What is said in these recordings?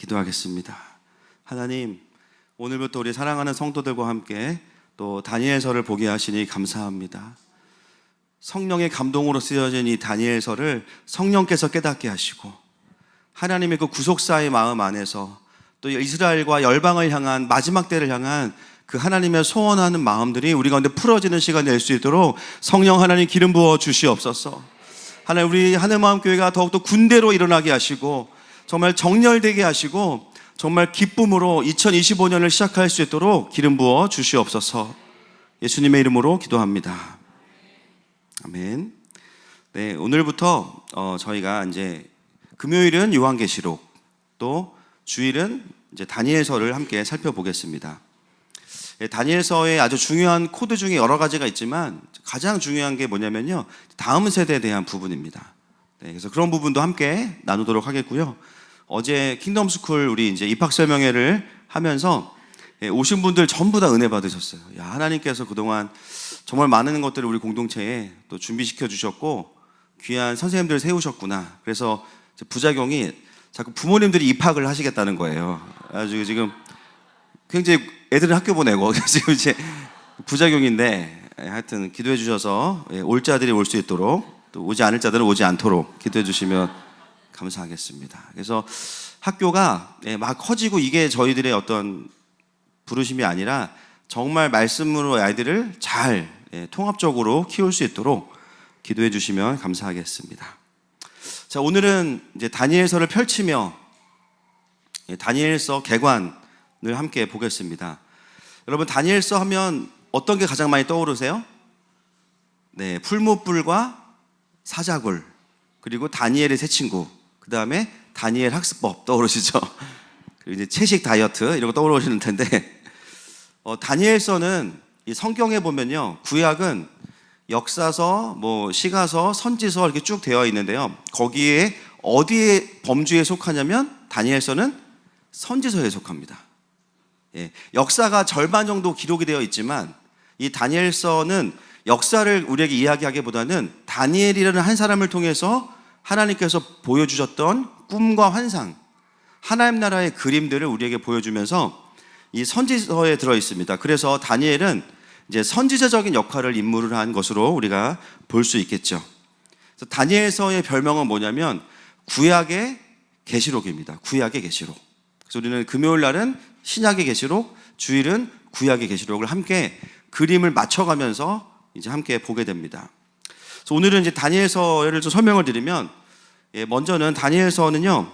기도하겠습니다. 하나님, 오늘부터 우리 사랑하는 성도들과 함께 또 다니엘서를 보게 하시니 감사합니다. 성령의 감동으로 쓰여진 이 다니엘서를 성령께서 깨닫게 하시고 하나님의 그 구속사의 마음 안에서 또 이스라엘과 열방을 향한 마지막 때를 향한 그 하나님의 소원하는 마음들이 우리 가운데 풀어지는 시간 될 수 있도록 성령 하나님 기름 부어 주시옵소서. 하나님, 우리 하늘마음교회가 더욱더 군대로 일어나게 하시고 정말 정렬되게 하시고 정말 기쁨으로 2025년을 시작할 수 있도록 기름 부어 주시옵소서. 예수님의 이름으로 기도합니다. 아멘. 네, 오늘부터 저희가 이제 금요일은 요한계시록, 또 주일은 이제 다니엘서를 함께 살펴보겠습니다. 다니엘서의 아주 중요한 코드 중에 여러 가지가 있지만 가장 중요한 게 뭐냐면요, 다음 세대에 대한 부분입니다. 네, 그래서 그런 부분도 함께 나누도록 하겠고요. 어제 킹덤스쿨 우리 이제 입학 설명회를 하면서 오신 분들 전부 다 은혜 받으셨어요. 야, 하나님께서 그동안 정말 많은 것들을 우리 공동체에 또 준비시켜 주셨고 귀한 선생님들을 세우셨구나. 그래서 부작용이 자꾸 부모님들이 입학을 하시겠다는 거예요. 아주 지금 굉장히 애들은 학교 보내고 지금 이제 부작용인데, 하여튼 기도해 주셔서 올 자들이 올 수 있도록, 또 오지 않을 자들은 오지 않도록 기도해 주시면 감사하겠습니다. 그래서 학교가 막 커지고 이게 저희들의 어떤 부르심이 아니라 정말 말씀으로 아이들을 잘 통합적으로 키울 수 있도록 기도해 주시면 감사하겠습니다. 자, 오늘은 이제 다니엘서를 펼치며 다니엘서 개관을 함께 보겠습니다. 여러분, 다니엘서 하면 어떤 게 가장 많이 떠오르세요? 네, 풀무불과 사자굴, 그리고 다니엘의 새 친구, 그 다음에 다니엘 학습법 떠오르시죠? 그리고 이제 채식 다이어트 이런 거 떠오르시는 텐데, 다니엘서는 이 성경에 보면요, 구약은 역사서, 뭐 시가서, 선지서 이렇게 쭉 되어 있는데요, 거기에 어디에 범주에 속하냐면 다니엘서는 선지서에 속합니다. 역사가 절반 정도 기록이 되어 있지만 이 다니엘서는 역사를 우리에게 이야기하기보다는 다니엘이라는 한 사람을 통해서 하나님께서 보여주셨던 꿈과 환상, 하나님 나라의 그림들을 우리에게 보여주면서 이 선지서에 들어 있습니다. 그래서 다니엘은 이제 선지자적인 역할을 임무를 한 것으로 우리가 볼 수 있겠죠. 그래서 다니엘서의 별명은 뭐냐면 구약의 계시록입니다. 구약의 계시록. 그래서 우리는 금요일 날은 신약의 계시록, 주일은 구약의 계시록을 함께 그림을 맞춰가면서 이제 함께 보게 됩니다. 그래서 오늘은 이제 다니엘서를 좀 설명을 드리면, 먼저는 다니엘서는요,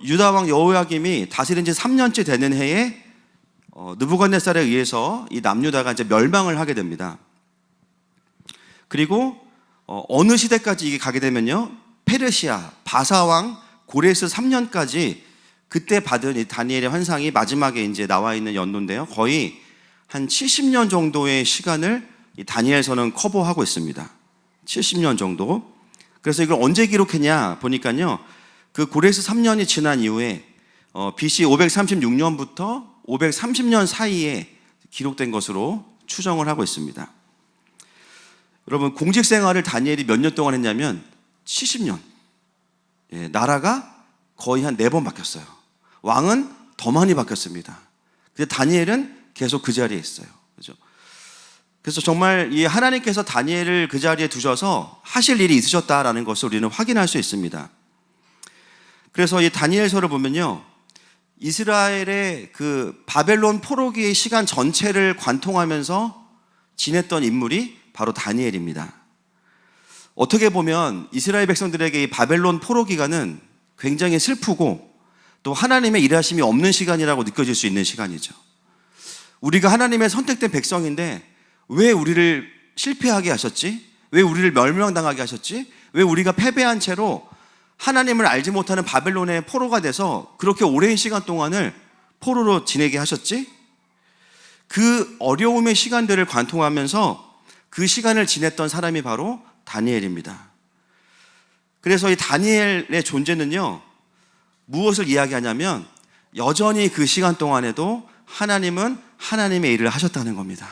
유다 왕 여호야김이 다스린 지 3년째 되는 해에 느부갓네살에 의해서 이 남유다가 이제 멸망을 하게 됩니다. 그리고 어느 시대까지 이게 가게 되면요, 페르시아 바사 왕 고레스 3년까지 그때 받은 이 다니엘의 환상이 마지막에 이제 나와 있는 연도인데요, 거의 한 70년 정도의 시간을 이 다니엘서는 커버하고 있습니다. 70년 정도. 그래서 이걸 언제 기록했냐 보니까요, 그 고레스 3년이 지난 이후에 BC 536년부터 530년 사이에 기록된 것으로 추정을 하고 있습니다. 여러분, 공직 생활을 다니엘이 몇 년 동안 했냐면 70년. 나라가 거의 한 4번 바뀌었어요. 왕은 더 많이 바뀌었습니다. 근데 다니엘은 계속 그 자리에 있어요. 그죠? 그래서 정말 이 하나님께서 다니엘을 그 자리에 두셔서 하실 일이 있으셨다라는 것을 우리는 확인할 수 있습니다. 그래서 이 다니엘서를 보면요, 이스라엘의 그 바벨론 포로기의 시간 전체를 관통하면서 지냈던 인물이 바로 다니엘입니다. 어떻게 보면 이스라엘 백성들에게 이 바벨론 포로 기간은 굉장히 슬프고 또 하나님의 일하심이 없는 시간이라고 느껴질 수 있는 시간이죠. 우리가 하나님의 선택된 백성인데 왜 우리를 실패하게 하셨지? 왜 우리를 멸망당하게 하셨지? 왜 우리가 패배한 채로 하나님을 알지 못하는 바벨론의 포로가 돼서 그렇게 오랜 시간 동안을 포로로 지내게 하셨지? 그 어려움의 시간들을 관통하면서 그 시간을 지냈던 사람이 바로 다니엘입니다. 그래서 이 다니엘의 존재는요, 무엇을 이야기하냐면 여전히 그 시간 동안에도 하나님은 하나님의 일을 하셨다는 겁니다.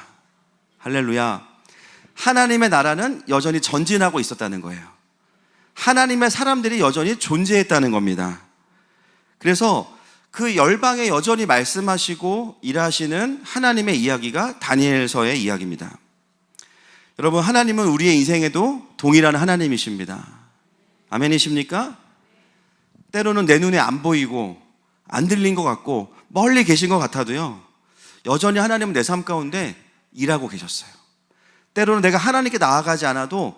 할렐루야. 하나님의 나라는 여전히 전진하고 있었다는 거예요. 하나님의 사람들이 여전히 존재했다는 겁니다. 그래서 그 열방에 여전히 말씀하시고 일하시는 하나님의 이야기가 다니엘서의 이야기입니다. 여러분, 하나님은 우리의 인생에도 동일한 하나님이십니다. 아멘이십니까? 때로는 내 눈에 안 보이고 안 들린 것 같고 멀리 계신 것 같아도요, 여전히 하나님은 내 삶 가운데 일하고 계셨어요. 때로는 내가 하나님께 나아가지 않아도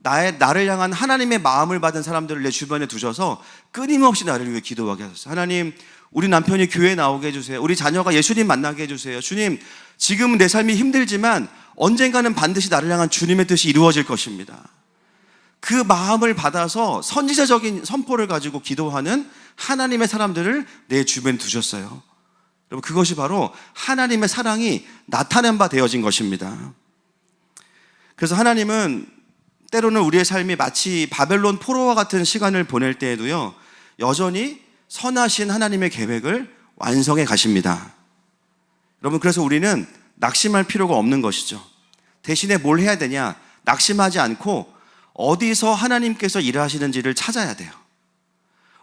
나를 향한 하나님의 마음을 받은 사람들을 내 주변에 두셔서 끊임없이 나를 위해 기도하게 하셨어요. 하나님, 우리 남편이 교회에 나오게 해주세요. 우리 자녀가 예수님 만나게 해주세요. 주님, 지금은 내 삶이 힘들지만 언젠가는 반드시 나를 향한 주님의 뜻이 이루어질 것입니다. 그 마음을 받아서 선지자적인 선포를 가지고 기도하는 하나님의 사람들을 내 주변에 두셨어요. 여러분, 그것이 바로 하나님의 사랑이 나타낸 바 되어진 것입니다. 그래서 하나님은 때로는 우리의 삶이 마치 바벨론 포로와 같은 시간을 보낼 때에도요, 여전히 선하신 하나님의 계획을 완성해 가십니다. 여러분, 그래서 우리는 낙심할 필요가 없는 것이죠. 대신에 뭘 해야 되냐? 낙심하지 않고 어디서 하나님께서 일하시는지를 찾아야 돼요.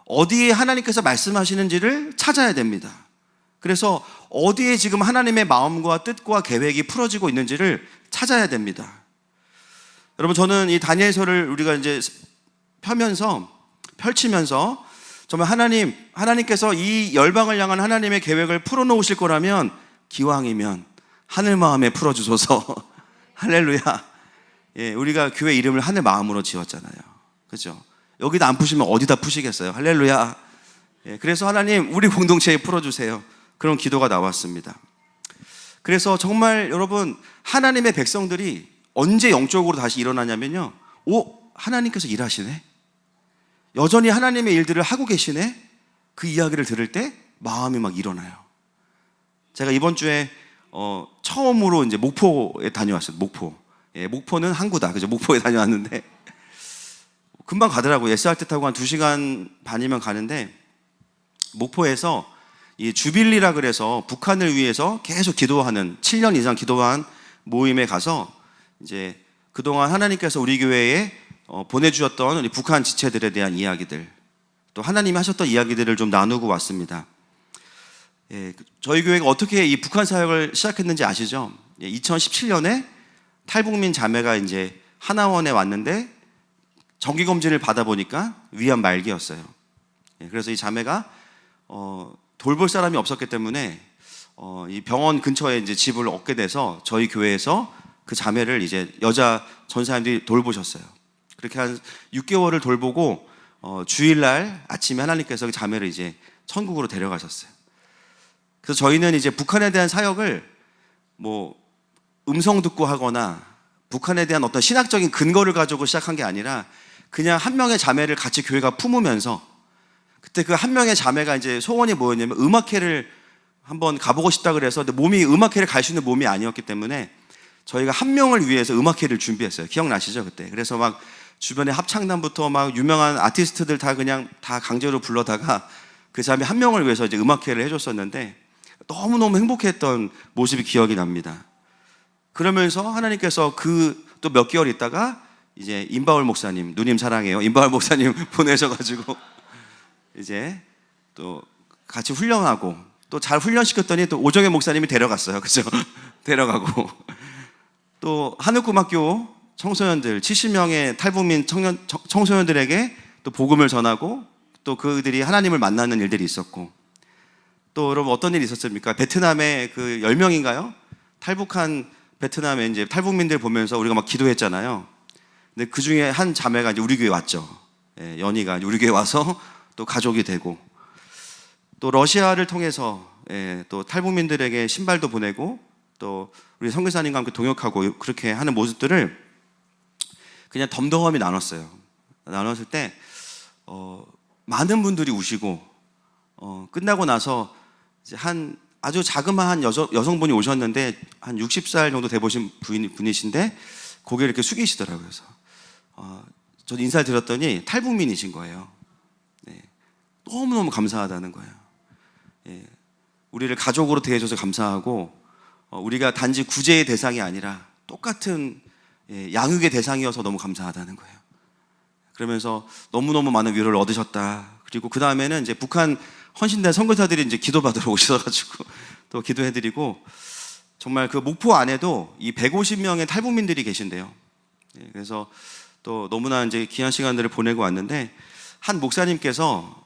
어디에 하나님께서 말씀하시는지를 찾아야 됩니다. 그래서 어디에 지금 하나님의 마음과 뜻과 계획이 풀어지고 있는지를 찾아야 됩니다. 여러분, 저는 이 다니엘서를 우리가 이제 펼치면서 정말 하나님께서 이 열방을 향한 하나님의 계획을 풀어놓으실 거라면 기왕이면 하늘 마음에 풀어주소서. 할렐루야. 예, 우리가 교회 이름을 하늘 마음으로 지었잖아요. 그렇죠? 여기다 안 푸시면 어디다 푸시겠어요? 할렐루야. 예, 그래서 하나님, 우리 공동체에 풀어주세요. 그런 기도가 나왔습니다. 그래서 정말 여러분, 하나님의 백성들이 언제 영적으로 다시 일어나냐면요, 하나님께서 일하시네, 여전히 하나님의 일들을 하고 계시네, 그 이야기를 들을 때 마음이 막 일어나요. 제가 이번 주에 처음으로 이제 목포에 다녀왔어요. 목포는 항구다, 그죠? 목포에 다녀왔는데 금방 가더라고요. SRT 타고 한 2시간 반이면 가는데, 목포에서 이 주빌리라 그래서 북한을 위해서 계속 기도하는, 7년 이상 기도한 모임에 가서 이제 그동안 하나님께서 우리 교회에 보내주셨던 우리 북한 지체들에 대한 이야기들, 또 하나님이 하셨던 이야기들을 좀 나누고 왔습니다. 예, 저희 교회가 어떻게 이 북한 사역을 시작했는지 아시죠? 2017년에 탈북민 자매가 이제 하나원에 왔는데 정기검진을 받아보니까 위암 말기였어요. 예, 그래서 이 자매가 돌볼 사람이 없었기 때문에 이 병원 근처에 이제 집을 얻게 돼서 저희 교회에서 그 자매를 이제 여자 전사님들이 돌보셨어요. 그렇게 한 6개월을 돌보고 주일날 아침에 하나님께서 그 자매를 이제 천국으로 데려가셨어요. 그래서 저희는 이제 북한에 대한 사역을 뭐 음성 듣고 하거나 북한에 대한 어떤 신학적인 근거를 가지고 시작한 게 아니라 그냥 한 명의 자매를 같이 교회가 품으면서, 그때 그 한 명의 자매가 이제 소원이 뭐였냐면 음악회를 한번 가보고 싶다 그래서, 근데 몸이 음악회를 갈 수 있는 몸이 아니었기 때문에 저희가 한 명을 위해서 음악회를 준비했어요. 기억나시죠? 그때. 그래서 막 주변에 합창단부터 막 유명한 아티스트들 다 그냥 다 강제로 불러다가 그 자매 한 명을 위해서 이제 음악회를 해줬었는데 너무너무 행복했던 모습이 기억이 납니다. 그러면서 하나님께서 그 또 몇 개월 있다가 이제 임바울 목사님, 누님 사랑해요, 임바울 목사님 보내셔가지고 이제 또 같이 훈련하고, 또 잘 훈련시켰더니 또 오정현 목사님이 데려갔어요. 그죠? 데려가고, 또 한옥금학교 청소년들 70명의 탈북민 청소년들에게 또 복음을 전하고, 또 그들이 하나님을 만나는 일들이 있었고, 또 여러분 어떤 일이 있었습니까? 베트남에 그 10명인가요? 탈북한 베트남에 이제 탈북민들 보면서 우리가 막 기도했잖아요. 근데 그 중에 한 자매가 이제 우리 교회 왔죠. 예, 연희가 우리 교회 와서 또 가족이 되고, 또 러시아를 통해서 또 탈북민들에게 신발도 보내고, 또 우리 선교사님과 함께 동역하고, 그렇게 하는 모습들을 그냥 덤덤히 나눴어요. 나눴을 때 많은 분들이 우시고, 끝나고 나서 이제 한 아주 자그마한 여성분이 오셨는데 한 60살 정도 돼 보신 분이신데 고개를 이렇게 숙이시더라고요. 그래서 저도 인사를 드렸더니 탈북민이신 거예요. 네. 너무너무 감사하다는 거예요. 예. 우리를 가족으로 대해줘서 감사하고, 우리가 단지 구제의 대상이 아니라 똑같은 양육의 대상이어서 너무 감사하다는 거예요. 그러면서 너무너무 많은 위로를 얻으셨다. 그리고 그 다음에는 이제 북한 헌신된 선교사들이 이제 기도받으러 오셔가지고 또 기도해드리고, 정말 그 목포 안에도 이 150명의 탈북민들이 계신데요. 그래서 또 너무나 이제 귀한 시간들을 보내고 왔는데, 한 목사님께서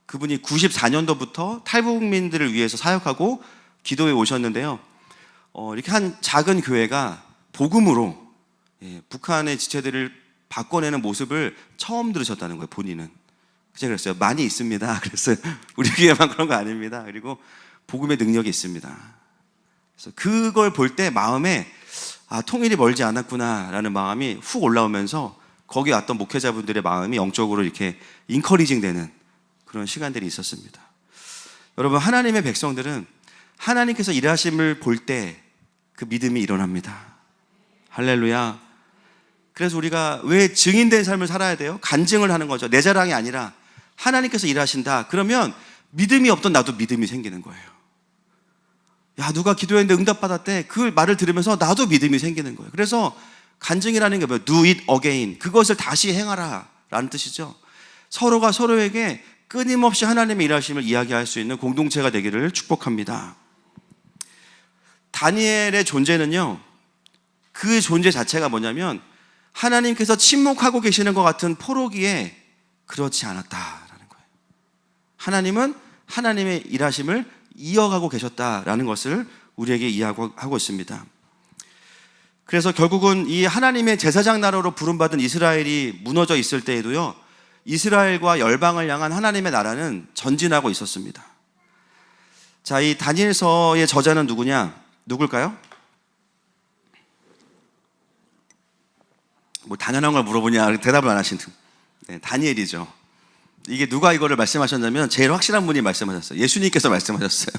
그분이 94년도부터 탈북민들을 위해서 사역하고 기도해 오셨는데요. 이렇게 한 작은 교회가 복음으로 북한의 지체들을 바꿔내는 모습을 처음 들으셨다는 거예요, 본인은. 제가 그랬어요. 많이 있습니다. 그랬어요. 우리 교회만 그런 거 아닙니다. 그리고 복음의 능력이 있습니다. 그래서 그걸 볼 때 마음에 통일이 멀지 않았구나라는 마음이 훅 올라오면서 거기 왔던 목회자분들의 마음이 영적으로 이렇게 인커리징 되는 그런 시간들이 있었습니다. 여러분, 하나님의 백성들은 하나님께서 일하심을 볼 때 그 믿음이 일어납니다. 할렐루야. 그래서 우리가 왜 증인된 삶을 살아야 돼요? 간증을 하는 거죠. 내 자랑이 아니라 하나님께서 일하신다. 그러면 믿음이 없던 나도 믿음이 생기는 거예요. 야, 누가 기도했는데 응답받았대. 그 말을 들으면서 나도 믿음이 생기는 거예요. 그래서 간증이라는 게 뭐예요? Do it again. 그것을 다시 행하라 라는 뜻이죠. 서로가 서로에게 끊임없이 하나님의 일하심을 이야기할 수 있는 공동체가 되기를 축복합니다. 다니엘의 존재는요, 그 존재 자체가 뭐냐면 하나님께서 침묵하고 계시는 것 같은 포로기에 그렇지 않았다라는 거예요. 하나님은 하나님의 일하심을 이어가고 계셨다라는 것을 우리에게 이야기하고 있습니다. 그래서 결국은 이 하나님의 제사장 나라로 부름받은 이스라엘이 무너져 있을 때에도요, 이스라엘과 열방을 향한 하나님의 나라는 전진하고 있었습니다. 자, 이 다니엘서의 저자는 누굴까요? 뭐 당연한 걸 물어보냐 대답을 안 하신 분. 다니엘이죠. 이게 누가 이거를 말씀하셨냐면 제일 확실한 분이 말씀하셨어요. 예수님께서 말씀하셨어요.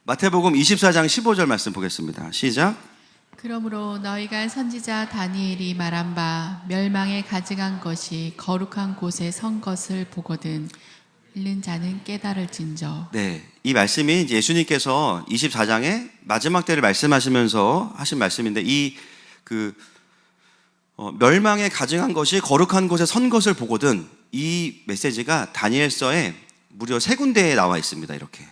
마태복음 24장 15절 말씀 보겠습니다. 시작. 그러므로 너희가 선지자 다니엘이 말한 바 멸망에 가증한 것이 거룩한 곳에 선 것을 보거든 읽는 자는 깨달을진저. 네, 이 말씀이 예수님께서 24장의 마지막 때를 말씀하시면서 하신 말씀인데, 멸망에 가증한 것이 거룩한 곳에 선 것을 보거든, 이 메시지가 다니엘서에 무려 3군데에 나와 있습니다. 이렇게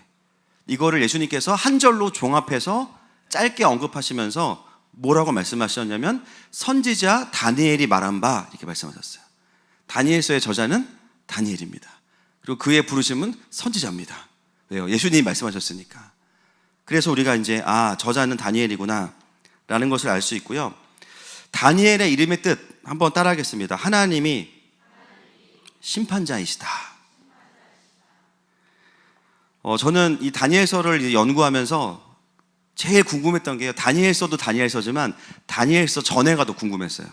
이거를 예수님께서 한 절로 종합해서 짧게 언급하시면서 뭐라고 말씀하셨냐면 선지자 다니엘이 말한 바 이렇게 말씀하셨어요. 다니엘서의 저자는 다니엘입니다. 그리고 그의 부르심은 선지자입니다. 왜요? 예수님이 말씀하셨으니까. 그래서 우리가 이제 저자는 다니엘이구나 라는 것을 알 수 있고요. 다니엘의 이름의 뜻 한번 따라하겠습니다. 하나님이 심판자이시다. 저는 이 다니엘서를 연구하면서 제일 궁금했던 게요, 다니엘서도 다니엘서지만 다니엘서 전에가 더 궁금했어요.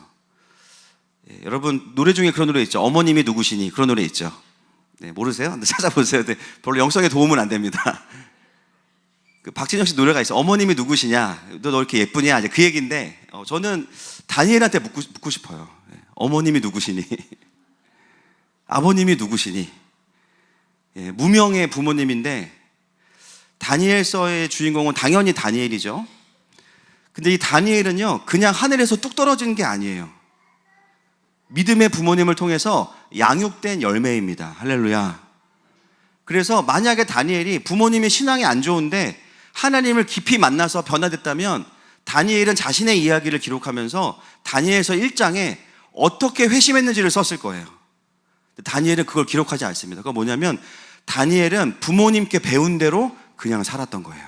여러분 노래 중에 그런 노래 있죠. 어머님이 누구시니, 그런 노래 있죠. 네, 모르세요? 근데 찾아보세요. 네, 별로 영성에 도움은 안 됩니다. 그 박진영 씨 노래가 있어. 어머님이 누구시냐? 너 이렇게 예쁘냐? 이제 그 얘기인데, 저는 다니엘한테 묻고 싶어요. 어머님이 누구시니? 아버님이 누구시니? 무명의 부모님인데, 다니엘서의 주인공은 당연히 다니엘이죠. 근데 이 다니엘은요, 그냥 하늘에서 뚝 떨어진 게 아니에요. 믿음의 부모님을 통해서 양육된 열매입니다. 할렐루야. 그래서 만약에 다니엘이 부모님이 신앙이 안 좋은데 하나님을 깊이 만나서 변화됐다면, 다니엘은 자신의 이야기를 기록하면서 다니엘서 1장에 어떻게 회심했는지를 썼을 거예요. 다니엘은 그걸 기록하지 않습니다. 그건 뭐냐면 다니엘은 부모님께 배운 대로 그냥 살았던 거예요.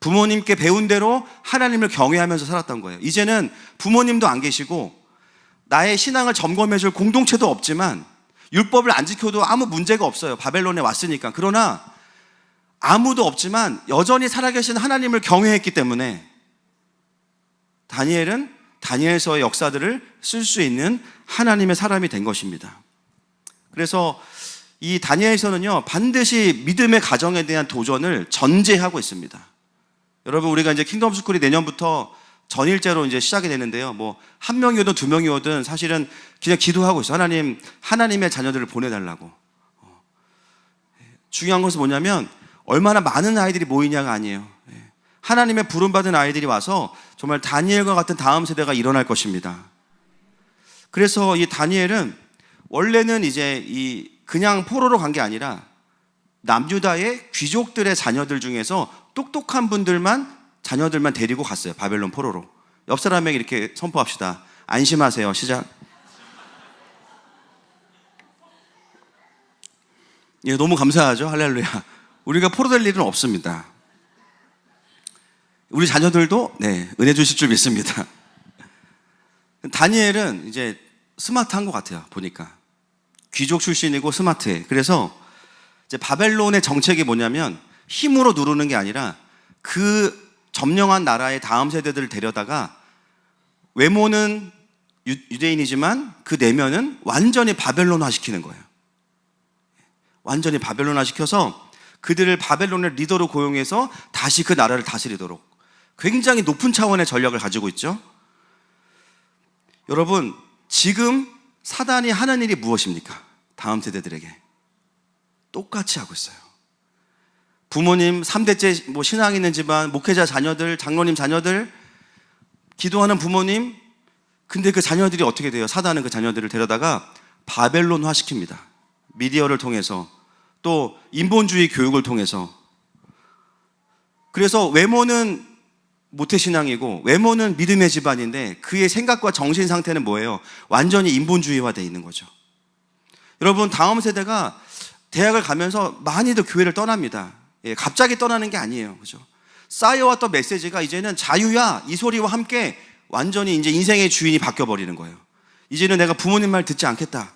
부모님께 배운 대로 하나님을 경외하면서 살았던 거예요. 이제는 부모님도 안 계시고 나의 신앙을 점검해줄 공동체도 없지만 율법을 안 지켜도 아무 문제가 없어요. 바벨론에 왔으니까. 그러나 아무도 없지만 여전히 살아계신 하나님을 경외했기 때문에 다니엘은 다니엘서의 역사들을 쓸 수 있는 하나님의 사람이 된 것입니다. 그래서 이 다니엘서는요, 반드시 믿음의 가정에 대한 도전을 전제하고 있습니다. 여러분, 우리가 이제 킹덤 스쿨이 내년부터 전일제로 이제 시작이 되는데요. 뭐 한 명이 오든 2명이 오든 사실은 그냥 기도하고 있어요. 하나님의 자녀들을 보내달라고. 중요한 것은 뭐냐면 얼마나 많은 아이들이 모이냐가 아니에요. 하나님의 부름받은 아이들이 와서 정말 다니엘과 같은 다음 세대가 일어날 것입니다. 그래서 이 다니엘은 원래는 이제 그냥 포로로 간 게 아니라 남유다의 귀족들의 자녀들 중에서 똑똑한 자녀들만 데리고 갔어요. 바벨론 포로로. 옆 사람에게 이렇게 선포합시다. 안심하세요. 시작. 예, 너무 감사하죠. 할렐루야. 우리가 포로될 일은 없습니다. 우리 자녀들도 은혜 주실 줄 믿습니다. 다니엘은 이제 스마트한 것 같아요. 보니까 귀족 출신이고 스마트해. 그래서 이제 바벨론의 정책이 뭐냐면 힘으로 누르는 게 아니라 그 점령한 나라의 다음 세대들을 데려다가 외모는 유대인이지만 그 내면은 완전히 바벨론화 시키는 거예요. 완전히 바벨론화 시켜서 그들을 바벨론의 리더로 고용해서 다시 그 나라를 다스리도록 굉장히 높은 차원의 전략을 가지고 있죠. 여러분, 지금 사단이 하는 일이 무엇입니까? 다음 세대들에게 똑같이 하고 있어요. 부모님 3대째 신앙 있는 집안, 목회자 자녀들, 장로님 자녀들, 기도하는 부모님, 근데 그 자녀들이 어떻게 돼요? 사단은 그 자녀들을 데려다가 바벨론화 시킵니다. 미디어를 통해서, 또 인본주의 교육을 통해서. 그래서 외모는 모태신앙이고 외모는 믿음의 집안인데 그의 생각과 정신 상태는 뭐예요? 완전히 인본주의화되어 있는 거죠. 여러분, 다음 세대가 대학을 가면서 많이들 교회를 떠납니다. 갑자기 떠나는 게 아니에요. 그죠? 쌓여왔던 메시지가 이제는 자유야, 이 소리와 함께 완전히 이제 인생의 주인이 바뀌어버리는 거예요. 이제는 내가 부모님 말 듣지 않겠다.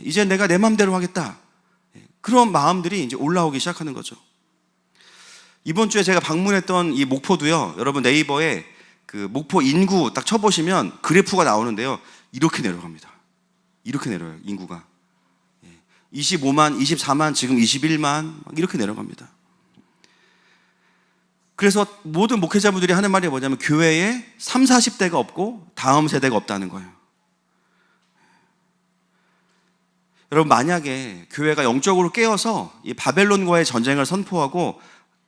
이제 내가 내 마음대로 하겠다. 그런 마음들이 이제 올라오기 시작하는 거죠. 이번 주에 제가 방문했던 이 목포도요, 여러분 네이버에 그 목포 인구 딱 쳐보시면 그래프가 나오는데요, 이렇게 내려갑니다. 이렇게 내려요, 인구가. 25만, 24만, 지금 21만, 이렇게 내려갑니다. 그래서 모든 목회자분들이 하는 말이 뭐냐면 교회에 30, 40대가 없고 다음 세대가 없다는 거예요. 여러분, 만약에 교회가 영적으로 깨어서 이 바벨론과의 전쟁을 선포하고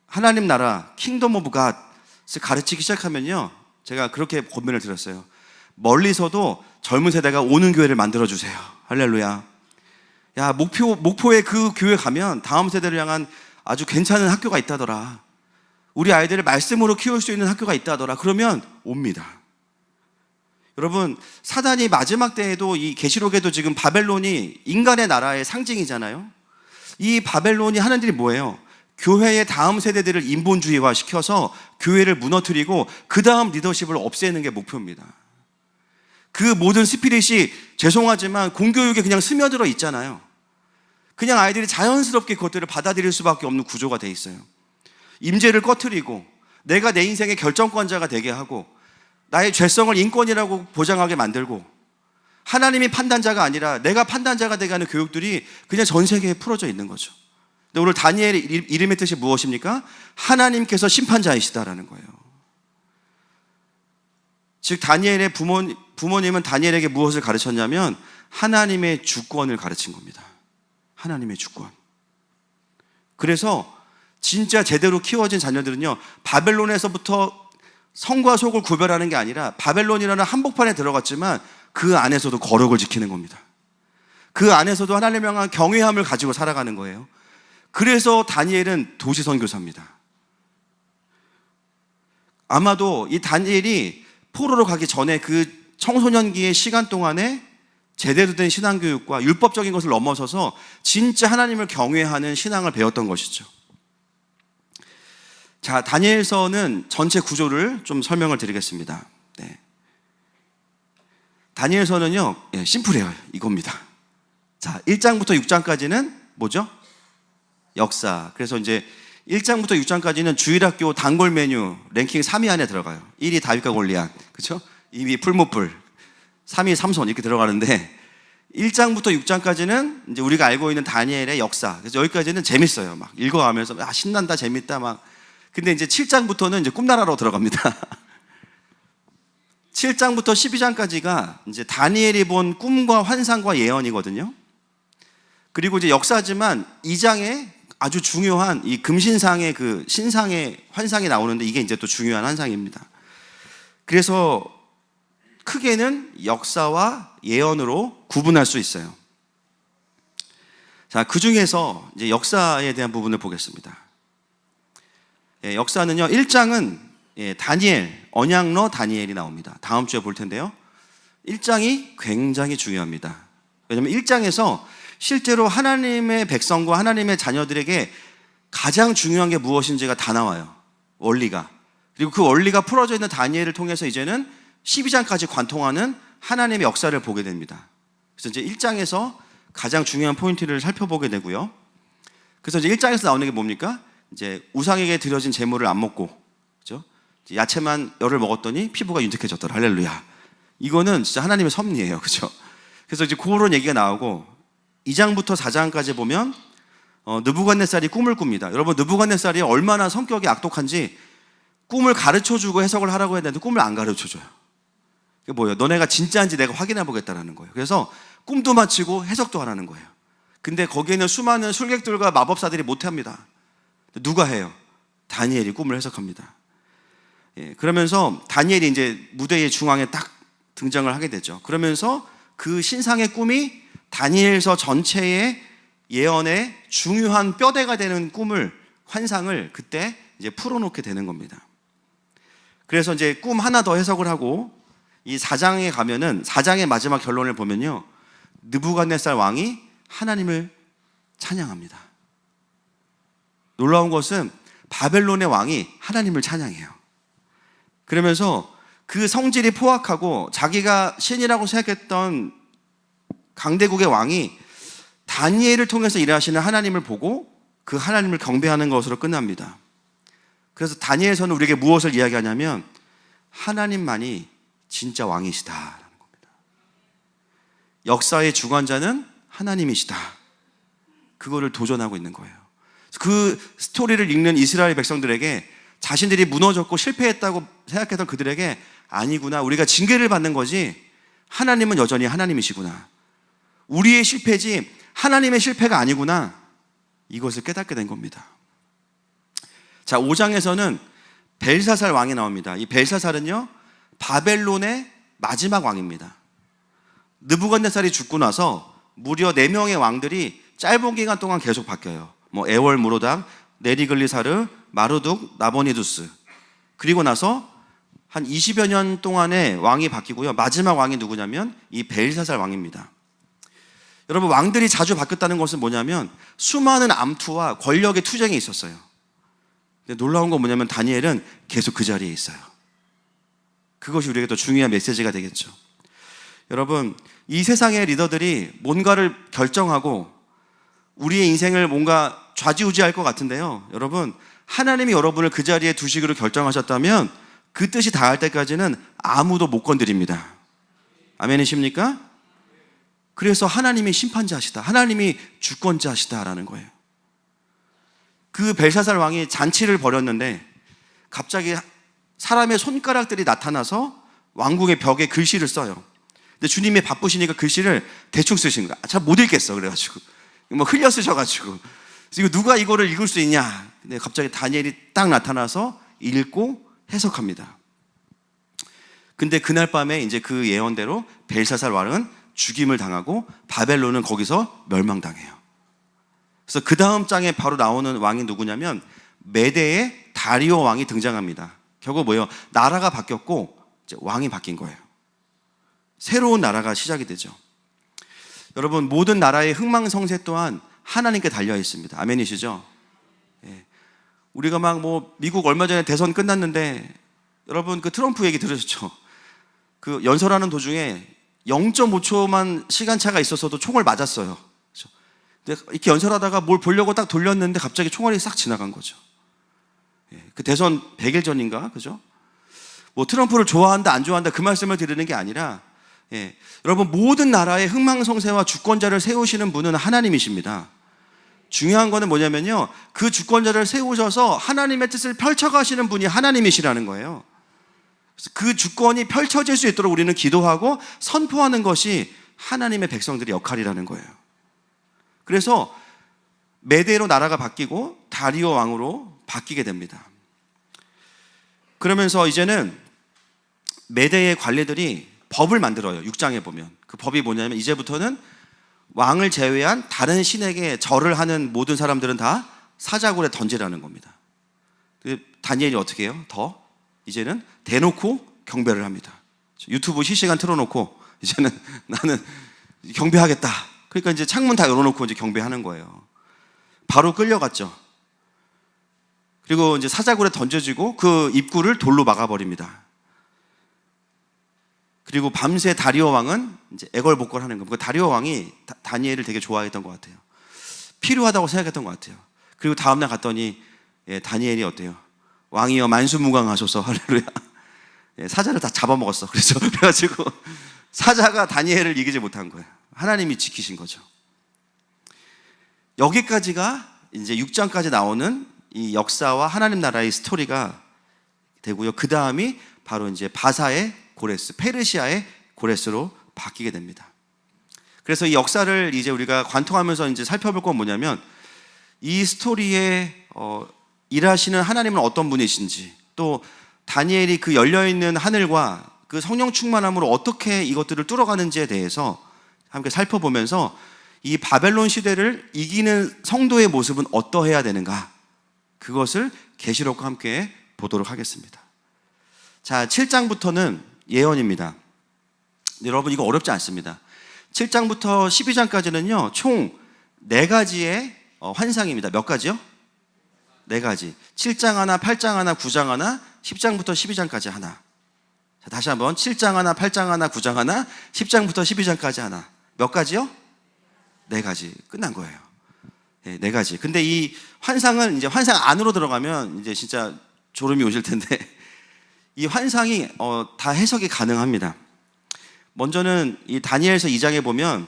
하나님 나라, 킹덤 오브 갓을 가르치기 시작하면요, 제가 그렇게 권면을 드렸어요. 멀리서도 젊은 세대가 오는 교회를 만들어주세요. 할렐루야. 야, 목포에 그 교회 가면 다음 세대를 향한 아주 괜찮은 학교가 있다더라. 우리 아이들을 말씀으로 키울 수 있는 학교가 있다더라. 그러면 옵니다. 여러분, 사단이 마지막 때에도 이 계시록에도 지금 바벨론이 인간의 나라의 상징이잖아요. 이 바벨론이 하는 일이 뭐예요? 교회의 다음 세대들을 인본주의화 시켜서 교회를 무너뜨리고 그 다음 리더십을 없애는 게 목표입니다. 그 모든 스피릿이 죄송하지만 공교육에 그냥 스며들어 있잖아요. 그냥 아이들이 자연스럽게 그것들을 받아들일 수밖에 없는 구조가 돼 있어요. 임재를 꺼트리고 내가 내 인생의 결정권자가 되게 하고 나의 죄성을 인권이라고 보장하게 만들고 하나님이 판단자가 아니라 내가 판단자가 되게 하는 교육들이 그냥 전 세계에 풀어져 있는 거죠. 근데 오늘 다니엘의 이름의 뜻이 무엇입니까? 하나님께서 심판자이시다라는 거예요. 즉 다니엘의 부모님은 다니엘에게 무엇을 가르쳤냐면 하나님의 주권을 가르친 겁니다. 하나님의 주권. 그래서 진짜 제대로 키워진 자녀들은요, 바벨론에서부터 성과 속을 구별하는 게 아니라 바벨론이라는 한복판에 들어갔지만 그 안에서도 거룩을 지키는 겁니다. 그 안에서도 하나님을 향한 경외함을 가지고 살아가는 거예요. 그래서 다니엘은 도시 선교사입니다. 아마도 이 다니엘이 포로로 가기 전에 그 청소년기의 시간 동안에 제대로 된 신앙교육과 율법적인 것을 넘어서서 진짜 하나님을 경외하는 신앙을 배웠던 것이죠. 자, 다니엘서는 전체 구조를 좀 설명을 드리겠습니다. 다니엘서는요, 심플해요. 이겁니다. 자, 1장부터 6장까지는 뭐죠? 역사. 그래서 이제 1장부터 6장까지는 주일학교 단골 메뉴 랭킹 3위 안에 들어가요. 1위 다윗과 골리앗, 그렇죠? 2위 풀무불, 3위 삼손 이렇게 들어가는데 1장부터 6장까지는 이제 우리가 알고 있는 다니엘의 역사. 그래서 여기까지는 재밌어요. 막 읽어가면서 신난다, 재밌다 막. 근데 이제 7장부터는 이제 꿈나라로 들어갑니다. 7장부터 12장까지가 이제 다니엘이 본 꿈과 환상과 예언이거든요. 그리고 이제 역사지만 2장에 아주 중요한 이 금신상의 그 신상의 환상이 나오는데 이게 이제 또 중요한 환상입니다. 그래서 크게는 역사와 예언으로 구분할 수 있어요. 자, 그 중에서 이제 역사에 대한 부분을 보겠습니다. 역사는요, 1장은 다니엘, 언약러 다니엘이 나옵니다. 다음 주에 볼 텐데요. 1장이 굉장히 중요합니다. 왜냐하면 1장에서 실제로 하나님의 백성과 하나님의 자녀들에게 가장 중요한 게 무엇인지가 다 나와요. 원리가. 그리고 그 원리가 풀어져 있는 다니엘을 통해서 이제는 12장까지 관통하는 하나님의 역사를 보게 됩니다. 그래서 이제 1장에서 가장 중요한 포인트를 살펴보게 되고요. 그래서 이제 1장에서 나오는 게 뭡니까? 이제 우상에게 드려진 제물을 안 먹고, 그죠? 야채만 열을 먹었더니 피부가 윤택해졌더라. 할렐루야. 이거는 진짜 하나님의 섭리예요. 그죠? 그래서 이제 그런 얘기가 나오고, 2장부터 4장까지 보면 느부갓네살이 꿈을 꿉니다. 여러분, 느부갓네살이 얼마나 성격이 악독한지 꿈을 가르쳐주고 해석을 하라고 해야 되는데 꿈을 안 가르쳐줘요. 그게 뭐예요? 너네가 진짜인지 내가 확인해 보겠다는 거예요. 그래서 꿈도 맞히고 해석도 하라는 거예요. 근데 거기에는 수많은 술객들과 마법사들이 못합니다. 누가 해요? 다니엘이 꿈을 해석합니다. 그러면서 다니엘이 이제 무대의 중앙에 딱 등장을 하게 되죠. 그러면서 그 신상의 꿈이 다니엘서 전체의 예언의 중요한 뼈대가 되는 꿈을, 환상을 그때 이제 풀어놓게 되는 겁니다. 그래서 이제 꿈 하나 더 해석을 하고 이 4장에 가면은 4장의 마지막 결론을 보면요, 느부갓네살 왕이 하나님을 찬양합니다. 놀라운 것은 바벨론의 왕이 하나님을 찬양해요. 그러면서 그 성질이 포악하고 자기가 신이라고 생각했던 강대국의 왕이 다니엘을 통해서 일하시는 하나님을 보고 그 하나님을 경배하는 것으로 끝납니다. 그래서 다니엘서는 우리에게 무엇을 이야기하냐면 하나님만이 진짜 왕이시다라는 겁니다. 역사의 주관자는 하나님이시다. 그거를 도전하고 있는 거예요. 그 스토리를 읽는 이스라엘 백성들에게 자신들이 무너졌고 실패했다고 생각했던 그들에게 아니구나, 우리가 징계를 받는 거지 하나님은 여전히 하나님이시구나, 우리의 실패지 하나님의 실패가 아니구나, 이것을 깨닫게 된 겁니다. 자, 5장에서는 벨사살 왕이 나옵니다. 이 벨사살은요, 바벨론의 마지막 왕입니다. 느부갓네살이 죽고 나서 무려 4명의 왕들이 짧은 기간 동안 계속 바뀌어요. 뭐 에월 무로닥, 네리글리사르, 마르둑, 나보니두스. 그리고 나서 한 20여 년 동안의 왕이 바뀌고요. 마지막 왕이 누구냐면 이 벨사살 왕입니다. 여러분, 왕들이 자주 바뀌었다는 것은 뭐냐면 수많은 암투와 권력의 투쟁이 있었어요. 근데 놀라운 건 뭐냐면 다니엘은 계속 그 자리에 있어요. 그것이 우리에게 더 중요한 메시지가 되겠죠. 여러분, 이 세상의 리더들이 뭔가를 결정하고 우리의 인생을 뭔가 좌지우지할 것 같은데요, 여러분, 하나님이 여러분을 그 자리에 두시기로 결정하셨다면 그 뜻이 닿을 때까지는 아무도 못 건드립니다. 아멘이십니까? 그래서 하나님이 심판자시다, 하나님이 주권자시다라는 거예요. 그 벨사살 왕이 잔치를 벌였는데 갑자기 사람의 손가락들이 나타나서 왕궁의 벽에 글씨를 써요. 근데 주님이 바쁘시니까 글씨를 대충 쓰신 거야. 잘 못 읽겠어. 그래가지고 뭐 흘려 쓰셔가지고 이거 누가 이거를 읽을 수 있냐. 근데 갑자기 다니엘이 딱 나타나서 읽고 해석합니다. 근데 그날 밤에 이제 그 예언대로 벨사살 왕은 죽임을 당하고 바벨론은 거기서 멸망당해요. 그래서 그 다음 장에 바로 나오는 왕이 누구냐면 메대의 다리오 왕이 등장합니다. 결국 뭐예요? 나라가 바뀌었고 이제 왕이 바뀐 거예요. 새로운 나라가 시작이 되죠. 여러분, 모든 나라의 흥망성쇠 또한 하나님께 달려 있습니다. 아멘이시죠? 예. 우리가 막 뭐 미국 얼마 전에 대선 끝났는데 여러분 그 트럼프 얘기 들으셨죠? 그 연설하는 도중에 0.5초만 시간차가 있었어도 총을 맞았어요. 그렇죠? 근데 이렇게 연설하다가 뭘 보려고 딱 돌렸는데 갑자기 총알이 싹 지나간 거죠. 예. 그 대선 100일 전인가, 그죠? 뭐 트럼프를 좋아한다 안 좋아한다 그 말씀을 드리는 게 아니라, 예, 여러분, 모든 나라의 흥망성쇠와 주권자를 세우시는 분은 하나님이십니다. 중요한 거는 뭐냐면요, 그 주권자를 세우셔서 하나님의 뜻을 펼쳐가시는 분이 하나님이시라는 거예요. 그래서 그 주권이 펼쳐질 수 있도록 우리는 기도하고 선포하는 것이 하나님의 백성들의 역할이라는 거예요. 그래서 메대로 나라가 바뀌고 다리오 왕으로 바뀌게 됩니다. 그러면서 이제는 메대의 관리들이 법을 만들어요. 6장에 보면 그 법이 뭐냐면 이제부터는 왕을 제외한 다른 신에게 절을 하는 모든 사람들은 다 사자굴에 던지라는 겁니다. 다니엘이 어떻게 해요? 더 이제는 대놓고 경배를 합니다. 유튜브 실시간 틀어놓고 이제는 나는 경배하겠다. 그러니까 이제 창문 다 열어놓고 이제 경배하는 거예요. 바로 끌려갔죠. 그리고 이제 사자굴에 던져지고 그 입구를 돌로 막아버립니다. 그리고 밤새 다리오 왕은 이제 애걸복걸하는 겁니다. 다리오 왕이 다니엘을 되게 좋아했던 것 같아요. 필요하다고 생각했던 것 같아요. 그리고 다음날 갔더니 다니엘이 어때요? 왕이여 만수무강하소서 할렐루야. 사자를 다 잡아먹었어. 그래가지고 사자가 다니엘을 이기지 못한 거예요. 하나님이 지키신 거죠. 여기까지가 이제 6장까지 나오는 이 역사와 하나님 나라의 스토리가 되고요. 그 다음이 바로 이제 바사의 고레스, 페르시아의 고레스로 바뀌게 됩니다. 그래서 이 역사를 이제 우리가 관통하면서 이제 살펴볼 건 뭐냐면 이 스토리에 일하시는 하나님은 어떤 분이신지, 또 다니엘이 그 열려있는 하늘과 그 성령 충만함으로 어떻게 이것들을 뚫어가는지에 대해서 함께 살펴보면서 이 바벨론 시대를 이기는 성도의 모습은 어떠해야 되는가, 그것을 계시록과 함께 보도록 하겠습니다. 자, 7장부터는 예언입니다. 여러분 이거 어렵지 않습니다. 7장부터 12장까지는요 총 4가지의 환상입니다. 몇 가지요? 4가지. 7장 하나, 8장 하나, 9장 하나, 10장부터 12장까지 하나. 자, 다시 한번 7장 하나, 8장 하나, 9장 하나, 10장부터 12장까지 하나. 몇 가지요? 4가지. 끝난 거예요. 네, 4가지. 근데 이 환상은 이제 환상 안으로 들어가면 이제 진짜 졸음이 오실 텐데 이 환상이 다 해석이 가능합니다. 먼저는 이 다니엘서 2장에 보면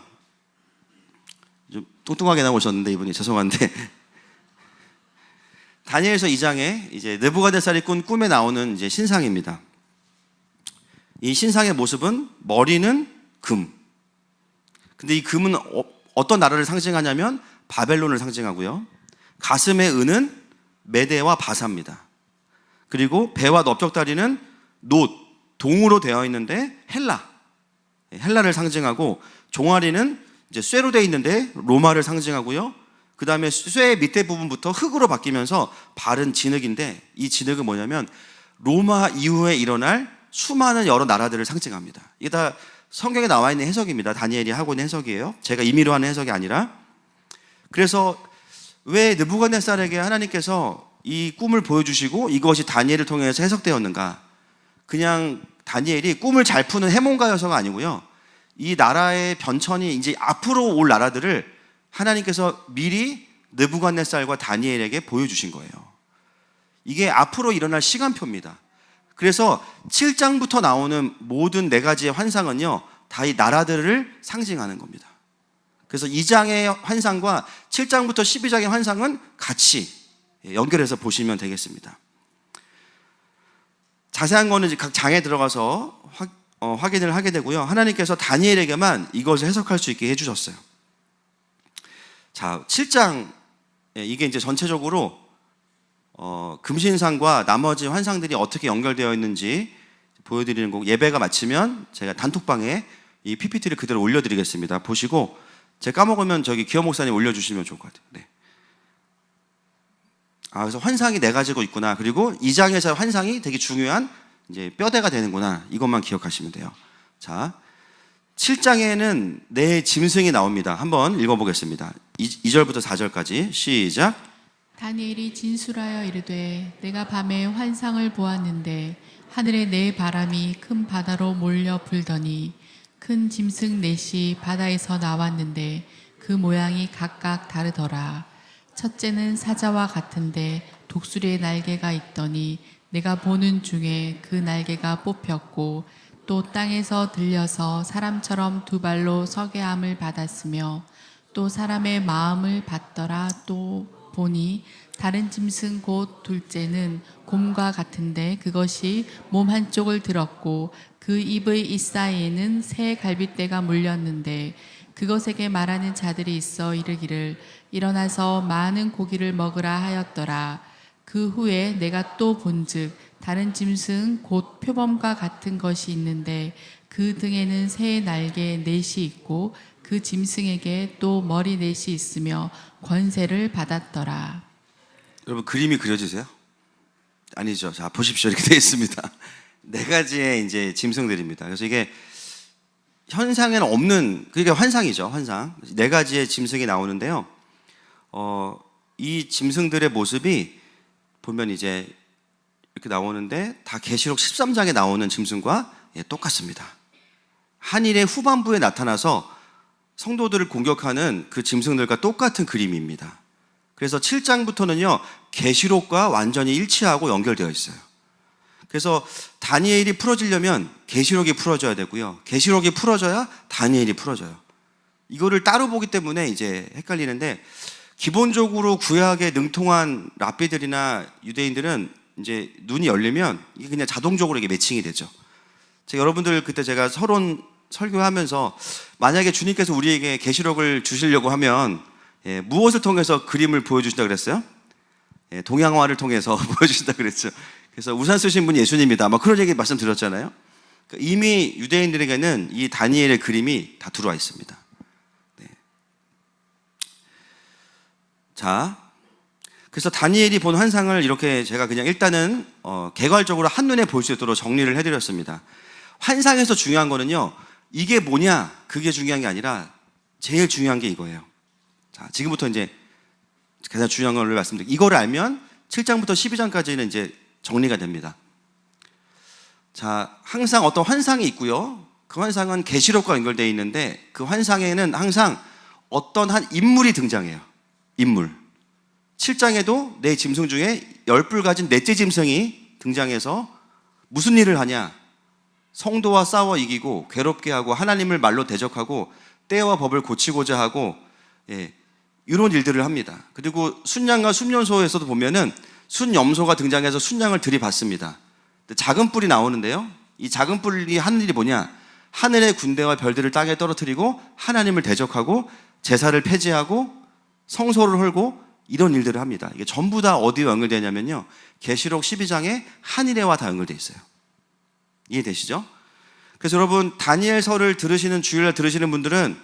좀 뚱뚱하게 나오셨는데 이분이 죄송한데 다니엘서 2장에 이제 느부갓네살이 꾼 꿈에 나오는 이제 신상입니다. 이 신상의 모습은 머리는 금. 근데 이 금은 어떤 나라를 상징하냐면 바벨론을 상징하고요. 가슴의 은은 메대와 바사입니다. 그리고 배와 넓적다리는 놋, 동으로 되어 있는데 헬라를 상징하고, 종아리는 이제 쇠로 되어 있는데 로마를 상징하고요. 그 다음에 쇠 밑에 부분부터 흙으로 바뀌면서 발은 진흙인데, 이 진흙은 뭐냐면 로마 이후에 일어날 수많은 여러 나라들을 상징합니다. 이게 다 성경에 나와 있는 해석입니다. 다니엘이 하고 있는 해석이에요. 제가 임의로 하는 해석이 아니라. 그래서 왜 느부갓네살에게 하나님께서 이 꿈을 보여주시고 이것이 다니엘을 통해서 해석되었는가? 그냥 다니엘이 꿈을 잘 푸는 해몽가여서가 아니고요. 이 나라의 변천이 이제 앞으로 올 나라들을 하나님께서 미리 느부갓네살과 다니엘에게 보여주신 거예요. 이게 앞으로 일어날 시간표입니다. 그래서 7장부터 나오는 모든 4가지의 환상은요, 다 이 나라들을 상징하는 겁니다. 그래서 2장의 환상과 7장부터 12장의 환상은 같이 연결해서 보시면 되겠습니다. 자세한 거는 이제 각 장에 들어가서 확인을 하게 되고요. 하나님께서 다니엘에게만 이것을 해석할 수 있게 해주셨어요. 자, 7장, 이게 이제 전체적으로 금신상과 나머지 환상들이 어떻게 연결되어 있는지 보여드리는 거고, 예배가 마치면 제가 단톡방에 이 PPT를 그대로 올려드리겠습니다. 보시고 제가 까먹으면 저기 기어 목사님 올려주시면 좋을 것 같아요. 네. 그래서 환상이 4가지고 있구나. 그리고 2장에서 환상이 되게 중요한 이제 뼈대가 되는구나. 이것만 기억하시면 돼요. 자, 7장에는 짐승이 나옵니다. 한번 읽어보겠습니다. 2절부터 4절까지 시작. 다니엘이 진술하여 이르되 내가 밤에 환상을 보았는데 하늘에 4 바람이 큰 바다로 몰려 불더니 큰 짐승 4이 바다에서 나왔는데 그 모양이 각각 다르더라. 첫째는 사자와 같은데 독수리의 날개가 있더니 내가 보는 중에 그 날개가 뽑혔고, 또 땅에서 들려서 사람처럼 2발로 서게 함을 받았으며 또 사람의 마음을 받더라. 또 보니 다른 짐승 곧 둘째는 곰과 같은데 그것이 몸 한쪽을 들었고 그 입의 잇사이에는 새 갈빗대가 물렸는데, 그것에게 말하는 자들이 있어 이르기를 일어나서 많은 고기를 먹으라 하였더라. 그 후에 내가 또 본즉 다른 짐승 곧 표범과 같은 것이 있는데 그 등에는 새의 날개 4이 있고 그 그 짐승에게 또 머리 넷이 있으며 권세를 받았더라. 여러분 그림이 그려지세요? 아니죠. 자 보십시오. 이렇게 되어 있습니다. 네 가지의 이제 짐승들입니다. 그래서 이게 현상에는 없는, 그게 환상이죠. 환상. 네 가지의 짐승이 나오는데요. 이 짐승들의 모습이 보면 이제 이렇게 나오는데 다 계시록 13장에 나오는 짐승과 똑같습니다. 한일의 후반부에 나타나서 성도들을 공격하는 그 짐승들과 똑같은 그림입니다. 그래서 7장부터는요 계시록과 완전히 일치하고 연결되어 있어요. 그래서 다니엘이 풀어지려면 계시록이 풀어져야 되고요, 계시록이 풀어져야 다니엘이 풀어져요. 이거를 따로 보기 때문에 이제 헷갈리는데, 기본적으로 구약에 능통한 랍비들이나 유대인들은 이제 눈이 열리면 이게 그냥 자동적으로 이게 매칭이 되죠. 여러분들 그때 제가 서론 설교하면서 만약에 주님께서 우리에게 계시록을 주시려고 하면 무엇을 통해서 그림을 보여주신다 그랬어요? 동양화를 통해서 보여주신다 그랬죠. 그래서 우산 쓰신 분이 예수님이다, 막 그런 얘기 말씀드렸잖아요. 이미 유대인들에게는 이 다니엘의 그림이 다 들어와 있습니다. 네. 자, 그래서 다니엘이 본 환상을 이렇게 제가 그냥 일단은 개괄적으로 한눈에 볼 수 있도록 정리를 해드렸습니다. 환상에서 중요한 거는요, 이게 뭐냐 그게 중요한 게 아니라 제일 중요한 게 이거예요. 자, 지금부터 이제 가장 중요한 걸 말씀드릴게요. 이거를 알면 7장부터 12장까지는 이제 정리가 됩니다. 자, 항상 어떤 환상이 있고요, 그 환상은 계시록과 연결되어 있는데 그 환상에는 항상 어떤 한 인물이 등장해요. 인물. 7장에도 네 짐승 중에 10뿔 가진 넷째 짐승이 등장해서 무슨 일을 하냐? 성도와 싸워 이기고 괴롭게 하고 하나님을 말로 대적하고 때와 법을 고치고자 하고 이런 일들을 합니다. 그리고 순양과 순년소에서도 보면은 순염소가 등장해서 순양을 들이받습니다. 작은 뿔이 나오는데요, 이 작은 뿔이 하는 일이 뭐냐? 하늘의 군대와 별들을 땅에 떨어뜨리고 하나님을 대적하고 제사를 폐지하고 성소를 헐고 이런 일들을 합니다. 이게 전부 다 어디와 연결되냐면요, 계시록 12장에 한일회와 다 연결되어 있어요. 이해되시죠? 그래서 여러분 다니엘서를 들으시는, 주일날 들으시는 분들은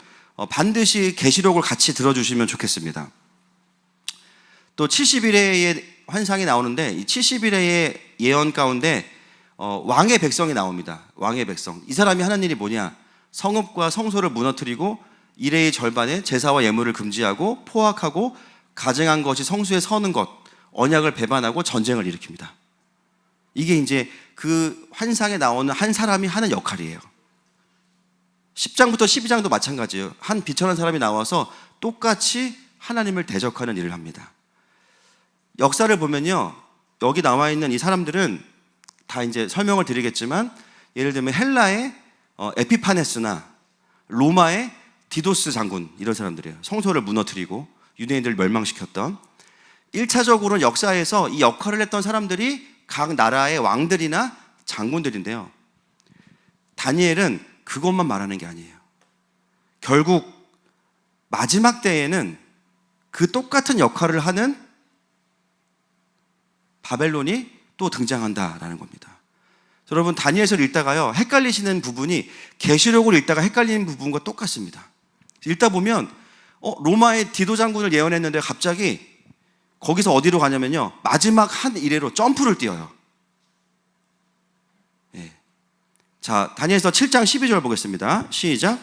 반드시 계시록을 같이 들어주시면 좋겠습니다. 또 70일의 환상이 나오는데 이 70일의 예언 가운데 왕의 백성이 나옵니다. 왕의 백성. 이 사람이 하는 일이 뭐냐? 성읍과 성소를 무너뜨리고 일의 절반에 제사와 예물을 금지하고 포악하고 가증한 것이 성수에 서는 것, 언약을 배반하고 전쟁을 일으킵니다. 이게 이제 그 환상에 나오는 한 사람이 하는 역할이에요. 10장부터 12장도 마찬가지예요. 한 비천한 사람이 나와서 똑같이 하나님을 대적하는 일을 합니다. 역사를 보면요, 여기 나와 있는 이 사람들은 다 이제 설명을 드리겠지만, 예를 들면 헬라의 에피파네스나 로마의 디도스 장군, 이런 사람들이에요. 성소를 무너뜨리고 유대인들을 멸망시켰던. 1차적으로는 역사에서 이 역할을 했던 사람들이 각 나라의 왕들이나 장군들인데요, 다니엘은 그것만 말하는 게 아니에요. 결국 마지막 때에는 그 똑같은 역할을 하는 바벨론이 또 등장한다라는 겁니다. 여러분 다니엘서를 읽다가요, 헷갈리시는 부분이 계시록을 읽다가 헷갈리는 부분과 똑같습니다. 읽다 보면 로마의 디도 장군을 예언했는데 갑자기 거기서 어디로 가냐면요, 마지막 한 이래로 점프를 뛰어요. 자, 다니엘서 7장 12절 보겠습니다. 시작.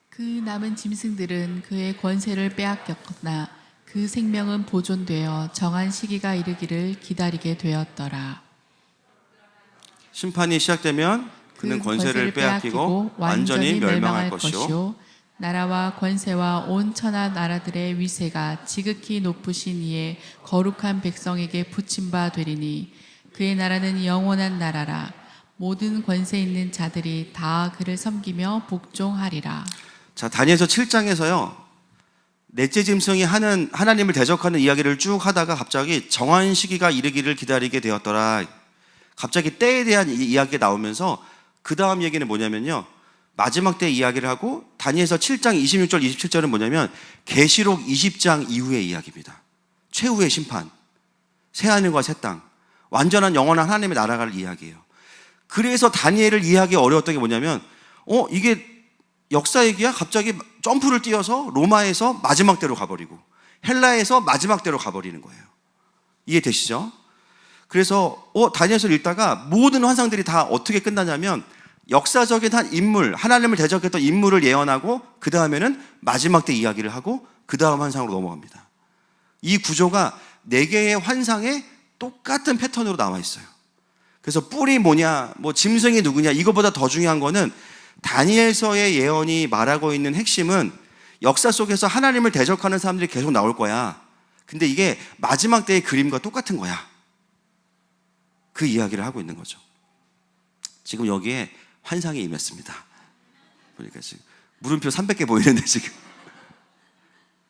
그 남은 짐승들은 그의 권세를 빼앗겼거나 그 생명은 보존되어 정한 시기가 이르기를 기다리게 되었더라. 심판이 시작되면 그는 권세를 빼앗기고 완전히 멸망할 것이요, 나라와 권세와 온 천하 나라들의 위세가 지극히 높으신 이의 거룩한 백성에게 붙임 바 되리니 그의 나라는 영원한 나라라. 모든 권세 있는 자들이 다 그를 섬기며 복종하리라. 자, 다니엘서 7장에서요, 넷째 짐승이 하는 하나님을 대적하는 이야기를 쭉 하다가 갑자기 정한 시기가 이르기를 기다리게 되었더라. 갑자기 때에 대한 이야기가 나오면서 그 다음 얘기는 뭐냐면요, 마지막 때 이야기를 하고 다니엘서 7장 26절 27절은 뭐냐면 계시록 20장 이후의 이야기입니다. 최후의 심판, 새하늘과 새 땅, 완전한 영원한 하나님의 나라가 이야기예요. 그래서 다니엘을 이해하기 어려웠던 게 뭐냐면 이게 역사 얘기야 갑자기 점프를 뛰어서 로마에서 마지막 때로 가버리고 헬라에서 마지막 때로 가버리는 거예요. 이해되시죠? 그래서 다니엘서를 읽다가 모든 환상들이 다 어떻게 끝나냐면 역사적인 한 인물, 하나님을 대적했던 인물을 예언하고 그 다음에는 마지막 때 이야기를 하고 그 다음 환상으로 넘어갑니다. 이 구조가 4개의 환상에 똑같은 패턴으로 나와 있어요. 그래서 뿔이 뭐냐, 뭐 짐승이 누구냐, 이거보다 더 중요한 거는 다니엘서의 예언이 말하고 있는 핵심은 역사 속에서 하나님을 대적하는 사람들이 계속 나올 거야. 근데 이게 마지막 때의 그림과 똑같은 거야. 그 이야기를 하고 있는 거죠. 지금 여기에 환상이 임했습니다. 보니까 지금 물음표 300개 보이는데 지금.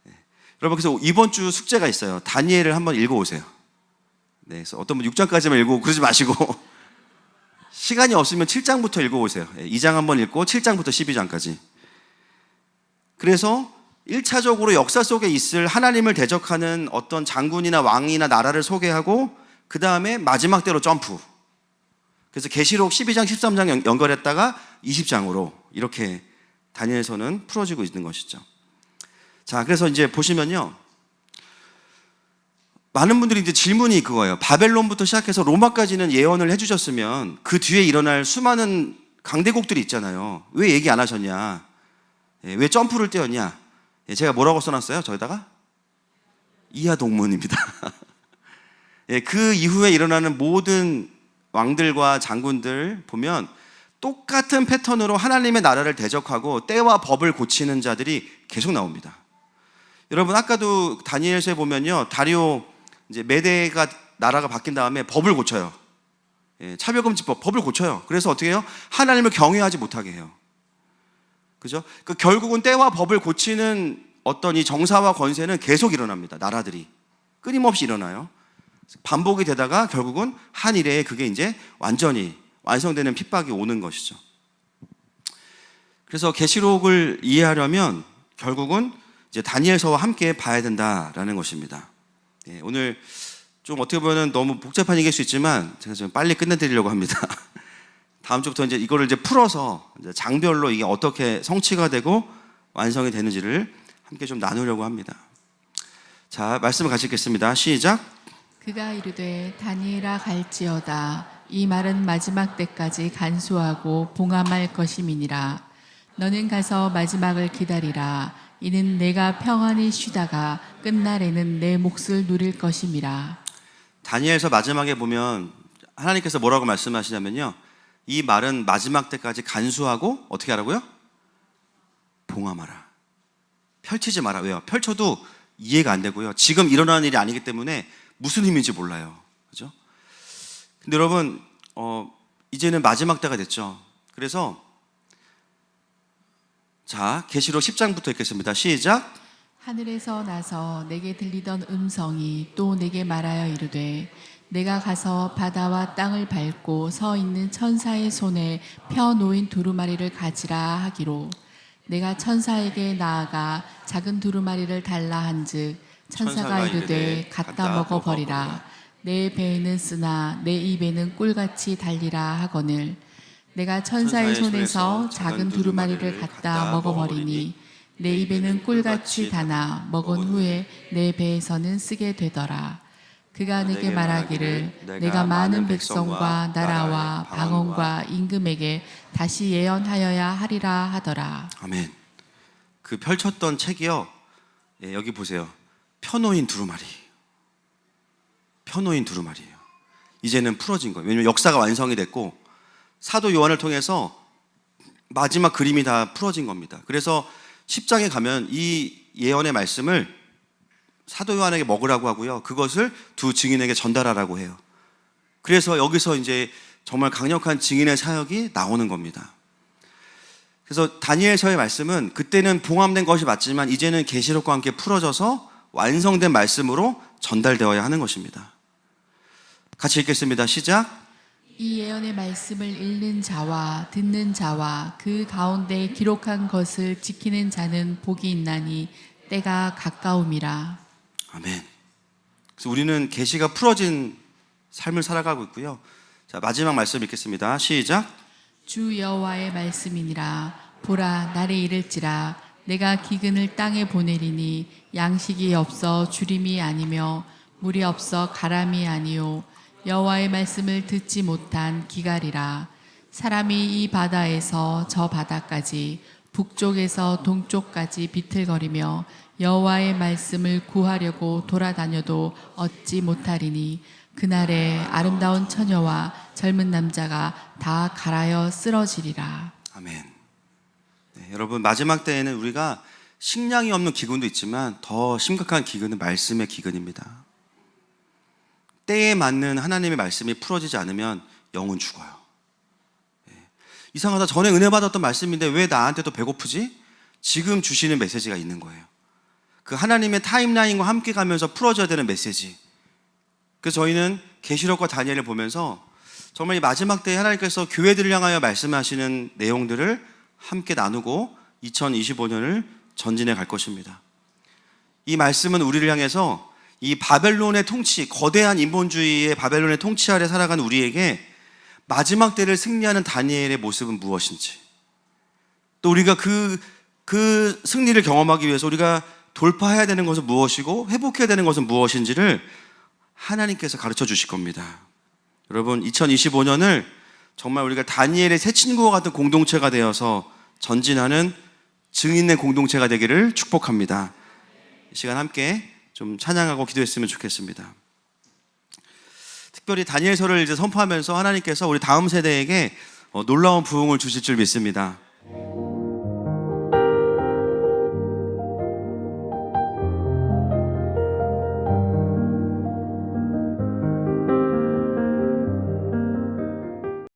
네. 여러분, 그래서 이번 주 숙제가 있어요. 다니엘을 한번 읽어오세요. 네, 그래서 어떤 분 6장까지만 읽고 그러지 마시고 시간이 없으면 7장부터 읽어오세요. 2장 한번 읽고 7장부터 12장까지. 그래서 1차적으로 역사 속에 있을 하나님을 대적하는 어떤 장군이나 왕이나 나라를 소개하고 그 다음에 마지막 때로 점프. 그래서 계시록 12장, 13장 연결했다가 20장으로 이렇게 다니엘서는 풀어지고 있는 것이죠. 자, 그래서 이제 보시면요. 많은 분들이 이제 질문이 그거예요. 바벨론부터 시작해서 로마까지는 예언을 해주셨으면 그 뒤에 일어날 수많은 강대국들이 있잖아요. 왜 얘기 안 하셨냐? 왜 점프를 떼었냐? 제가 뭐라고 써놨어요? 저기다가? 이하 동문입니다. 그 이후에 일어나는 모든 왕들과 장군들 보면 똑같은 패턴으로 하나님의 나라를 대적하고 때와 법을 고치는 자들이 계속 나옵니다. 여러분, 아까도 다니엘서에 보면요, 다리오 이제 메대가 나라가 바뀐 다음에 법을 고쳐요. 차별금지법, 법을 고쳐요. 그래서 어떻게 해요? 하나님을 경외하지 못하게 해요. 그죠? 그 결국은 때와 법을 고치는 어떤 이 정사와 권세는 계속 일어납니다. 나라들이 끊임없이 일어나요. 반복이 되다가 결국은 한 일에 그게 이제 완전히 완성되는 핍박이 오는 것이죠. 그래서 계시록을 이해하려면 결국은 이제 다니엘서와 함께 봐야 된다라는 것입니다. 오늘 좀 어떻게 보면 너무 복잡한 얘기일 수 있지만 제가 좀 빨리 끝내드리려고 합니다. 다음 주부터 이제 이거를 이제 풀어서 이제 장별로 이게 어떻게 성취가 되고 완성이 되는지를 함께 좀 나누려고 합니다. 자, 말씀을 같이 읽겠습니다. 시작. 그가 이르되 다니엘아 갈지어다. 이 말은 마지막 때까지 간수하고 봉함할 것임이니라. 너는 가서 마지막을 기다리라. 이는 내가 평안히 쉬다가 끝날에는 내 몫을 누릴 것임이라. 다니엘서 마지막에 보면 하나님께서 뭐라고 말씀하시냐면요, 이 말은 마지막 때까지 간수하고 어떻게 하라고요? 봉함하라. 펼치지 마라. 왜요? 펼쳐도 이해가 안 되고요, 지금 일어나는 일이 아니기 때문에 무슨 의미인지 몰라요. 그죠? 근데 여러분, 이제는 마지막 때가 됐죠. 그래서 자, 계시록 10장부터 읽겠습니다. 시작. 하늘에서 나서 내게 들리던 음성이 또 내게 말하여 이르되 내가 가서 바다와 땅을 밟고 서 있는 천사의 손에 펴 놓인 두루마리를 가지라 하기로, 내가 천사에게 나아가 작은 두루마리를 달라 한즉 천사가 이르되 갖다 먹어버리라. 내 배에는 쓰나 내 입에는 꿀같이 달리라 하거늘, 내가 천사의 손에서 작은 두루마리를 갖다 먹어버리니 내 입에는 꿀같이 다나 먹은 후에 내 배에서는 쓰게 되더라. 그가 내게 말하기를 내가 많은 백성과 나라와 방언과 임금에게 다시 예언하여야 하리라 하더라. 아멘. 그 펼쳤던 책이요, 여기 보세요. 펴놓인 두루마리. 펴놓인 두루마리예요. 이제는 풀어진 거예요. 왜냐하면 역사가 완성이 됐고 사도 요한을 통해서 마지막 그림이 다 풀어진 겁니다. 그래서 10장에 가면 이 예언의 말씀을 사도 요한에게 먹으라고 하고요, 그것을 두 증인에게 전달하라고 해요. 그래서 여기서 이제 정말 강력한 증인의 사역이 나오는 겁니다. 그래서 다니엘서의 말씀은 그때는 봉함된 것이 맞지만 이제는 계시록과 함께 풀어져서 완성된 말씀으로 전달되어야 하는 것입니다. 같이 읽겠습니다. 시작. 이 예언의 말씀을 읽는 자와 듣는 자와 그 가운데 기록한 것을 지키는 자는 복이 있나니 때가 가까움이라. 아멘. 그래서 우리는 계시가 풀어진 삶을 살아가고 있고요. 자, 마지막 말씀 읽겠습니다. 시작. 주 여호와의 말씀이니라. 보라, 날이 이를지라 내가 기근을 땅에 보내리니 양식이 없어 주림이 아니며 물이 없어 가람이 아니요 여호와의 말씀을 듣지 못한 기갈이라. 사람이 이 바다에서 저 바다까지 북쪽에서 동쪽까지 비틀거리며 여호와의 말씀을 구하려고 돌아다녀도 얻지 못하리니 그날에 아름다운 처녀와 젊은 남자가 다 갈아여 쓰러지리라. 아멘. 네, 여러분, 마지막 때에는 우리가 식량이 없는 기근도 있지만 더 심각한 기근은 말씀의 기근입니다. 때에 맞는 하나님의 말씀이 풀어지지 않으면 영은 죽어요. 이상하다. 전에 은혜 받았던 말씀인데 왜 나한테도 배고프지? 지금 주시는 메시지가 있는 거예요. 그 하나님의 타임라인과 함께 가면서 풀어져야 되는 메시지. 그래서 저희는 계시록과 다니엘을 보면서 정말 이 마지막 때에 하나님께서 교회들을 향하여 말씀하시는 내용들을 함께 나누고 2025년을 전진해 갈 것입니다. 이 말씀은 우리를 향해서 이 바벨론의 통치, 거대한 인본주의의 바벨론의 통치 아래 살아가는 우리에게 마지막 때를 승리하는 다니엘의 모습은 무엇인지, 또 우리가 그 승리를 경험하기 위해서 우리가 돌파해야 되는 것은 무엇이고 회복해야 되는 것은 무엇인지를 하나님께서 가르쳐 주실 겁니다. 여러분, 2025년을 정말 우리가 다니엘의 새 친구와 같은 공동체가 되어서 전진하는 증인의 공동체가 되기를 축복합니다. 이 시간 함께 좀 찬양하고 기도했으면 좋겠습니다. 특별히 다니엘서를 이제 선포하면서 하나님께서 우리 다음 세대에게 놀라운 부흥을 주실 줄 믿습니다.